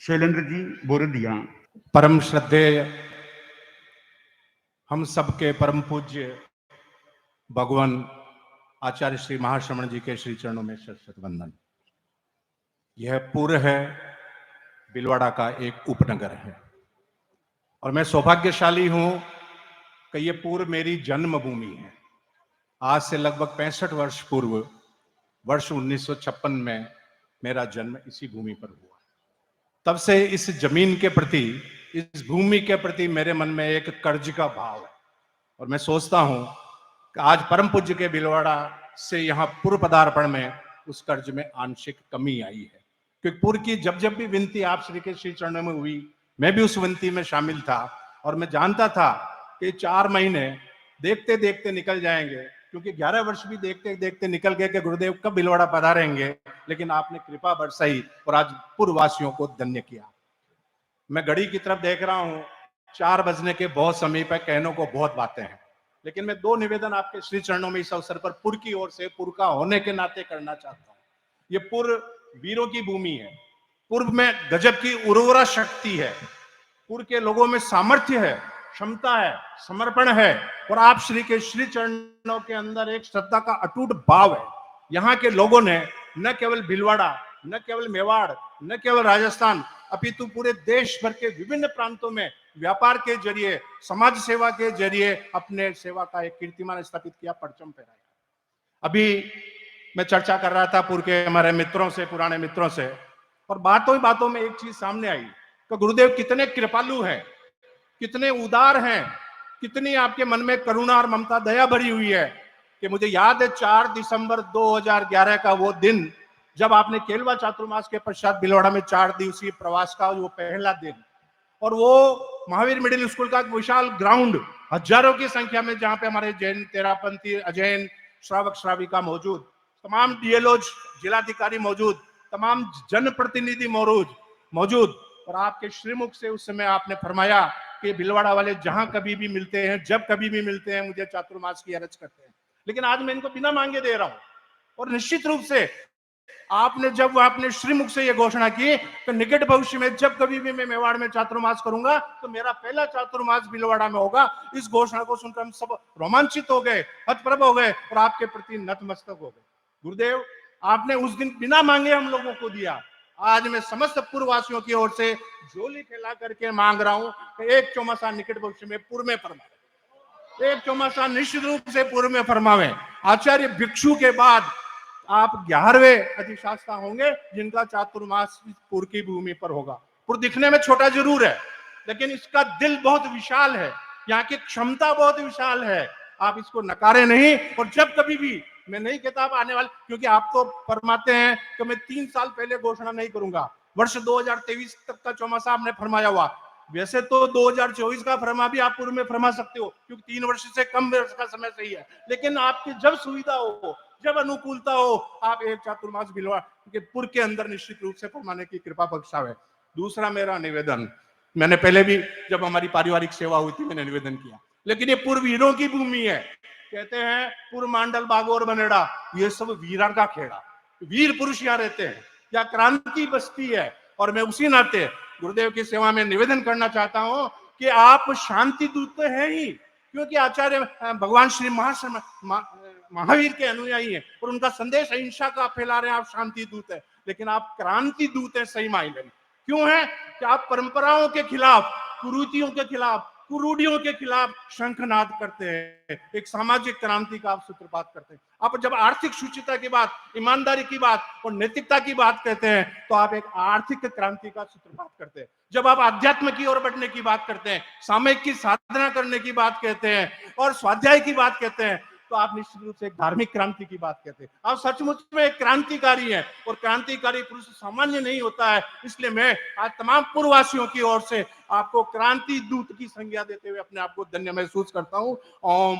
शैलेंद्र जी बोरदिया। परम श्रद्धेय हम सबके परम पूज्य भगवान आचार्य श्री महाश्रमण जी के श्री चरणों में शत शत वंदन। यह पूर्व है बिलवाड़ा का एक उपनगर है और मैं सौभाग्यशाली हूं कि यह पूर्व मेरी जन्मभूमि है। आज से लगभग 65 वर्ष पूर्व वर्ष 1956 में मेरा जन्म इसी भूमि पर हुआ। तब से इस जमीन के प्रति, इस भूमि के प्रति मेरे मन में एक कर्ज का भाव है और मैं सोचता हूं कि आज परम पूज्य के बिलवाड़ा से यहाँ पूर्व पदार्पण में उस कर्ज में आंशिक कमी आई है, क्योंकि पूर्व की जब जब भी विनती आप श्री के श्री चरणों में हुई, मैं भी उस विनती में शामिल था और मैं जानता था कि 4 महीने देखते देखते निकल जाएंगे, क्योंकि 11 वर्ष भी देखते देखते निकल गए कि गुरुदेव कब बिलवाड़ा पधारेंगे, लेकिन आपने कृपा बरसाई और आज पूर्ववासियों को धन्य किया। मैं घड़ी की तरफ देख रहा हूं, 4 बजने के बहुत समीप है, कहने को बहुत बातें हैं, लेकिन मैं 2 निवेदन आपके श्री चरणों में इस अवसर पर पुर की ओर से, पुर का होने के नाते करना चाहता हूं। ये पुर वीरों की भूमि है, पूर्व में गजब की उर्वरा शक्ति है, पूर्व के लोगों में सामर्थ्य है, क्षमता है, समर्पण है और आप श्री के श्री चरणों के अंदर एक श्रद्धा का अटूट भाव है। यहाँ के लोगों ने न केवल भीलवाड़ा, न केवल मेवाड़, न केवल राजस्थान, अपितु पूरे देश भर के विभिन्न प्रांतों में व्यापार के जरिए, समाज सेवा के जरिए अपने सेवा का एक कीर्तिमान स्थापित किया, परचम फहराया। अभी मैं चर्चा कर रहा था पूर्व के हमारे मित्रों से, पुराने मित्रों से, और बातों ही बातों में एक चीज सामने आई कि गुरुदेव कितने कृपालु हैं, कितने उदार हैं, कितनी आपके मन में करुणा और ममता दया भरी हुई है। कि मुझे याद है 4 दिसंबर 2011 का वो दिन जब आपने केलवा चातुर्मास के पश्चात बिलवाड़ा में 4 दिवसीय प्रवास का वो पहला दिन, और वो महावीर मिडिल स्कूल का विशाल ग्राउंड, हजारों की संख्या में, जहां पे हमारे जैन, तेरापंथी, अजैन, श्रावक श्राविका मौजूद, तमाम डीएलओ, जिलाधिकारी मौजूद, तमाम जनप्रतिनिधि मौजूद और आपके श्रीमुख से उस समय आपने फरमाया कि बिलवाड़ा वाले जहां कभी भी मिलते हैं, जब कभी भी मिलते हैं, मुझे चातुर्मास की अरज करते हैं। लेकिन आज मैं इनको बिना मांगे दे रहा हूं और निश्चित रूप से आपने श्रीमुख से यह घोषणा की तो निकट भविष्य में जब कभी भी मैं मेवाड़ में चातुर्मास करूंगा तो मेरा पहला चातुर्मास बिलवाड़ा में होगा। इस घोषणा को सुनकर हम सब रोमांचित हो गए, हतप्रभ हो गए और आपके प्रति नतमस्तक हो गए। गुरुदेव, आपने उस दिन बिना मांगे हम लोगों को दिया। आज मैं समस्त पूर्ववासियों की ओर से झोली फैला करके मांग रहा हूं कि एक चौमासा निकट भविष्य में पूर्व में फरमावे, एक चौमासा निश्चित रूप से पूर्व में फरमावे। आचार्य भिक्षु के बाद आप 11वें अधिशास्ता होंगे जिनका चातुर्मास पूर्व की भूमि पर होगा। पूर्व दिखने में छोटा जरूर है, लेकिन इसका दिल बहुत विशाल है, यहाँ की क्षमता बहुत विशाल है, आप इसको नकारे नहीं। और जब कभी भी, मैं नहीं कहता आप आने वाले, क्योंकि आप तो फरमाते हैं कि मैं 3 साल पहले घोषणा नहीं करूंगा, वर्ष 2023 तक का चौमासा आपने फरमाया हुआ, वैसे तो 2024 का फरमा भी आप पूर्व में फरमा सकते हो, क्योंकि 3 वर्ष से कम वर्ष का समय सही है, लेकिन आपकी जब सुविधा हो, जब अनुकूलता हो, आप एक चातुर्मास बिलवा के पूर्व के अंदर निश्चित रूप से फरमाने की कृपा बख्शावे। दूसरा मेरा निवेदन, मैंने पहले भी जब हमारी पारिवारिक सेवा हुई थी मैंने निवेदन किया, लेकिन ये पूर्व वीरों की भूमि है। कहते हैं पूर्व मांडल बागोर बनेड़ा, ये सब वीरां का खेड़ा, वीर पुरुष यहाँ रहते हैं, या क्रांति बस्ती है। और मैं उसी नाते गुरुदेव की सेवा में निवेदन करना चाहता हूं कि आप शांति दूत तो हैं ही, क्योंकि आचार्य भगवान श्री महावीर के अनुयायी हैं और उनका संदेश अहिंसा का फैला रहे हैं, आप शांति दूत है, लेकिन आप क्रांति दूत है सही मायने में। क्यों है कि आप परंपराओं के खिलाफ, कुरीतियों के खिलाफ, कुरूढ़ियों के खिलाफ शंखनाद करते हैं, एक सामाजिक क्रांति का आप सूत्रपात करते हैं। आप जब आर्थिक शुचिता की बात, ईमानदारी की बात और नैतिकता की बात कहते हैं तो आप एक आर्थिक क्रांति का सूत्रपात करते हैं। जब आप अध्यात्म की ओर बढ़ने की बात करते हैं, सामयिक की साधना करने की बात कहते हैं और स्वाध्याय की बात कहते हैं, तो आप निश्चित रूप से एक धार्मिक क्रांति की बात कहते हैं। आप सचमुच में एक क्रांतिकारी हैं और क्रांतिकारी पुरुष सामान्य नहीं होता है। इसलिए मैं आज तमाम पूर्ववासियों की ओर से आपको क्रांति दूत की संज्ञा देते हुए अपने आप को धन्य महसूस करता हूं। ओम।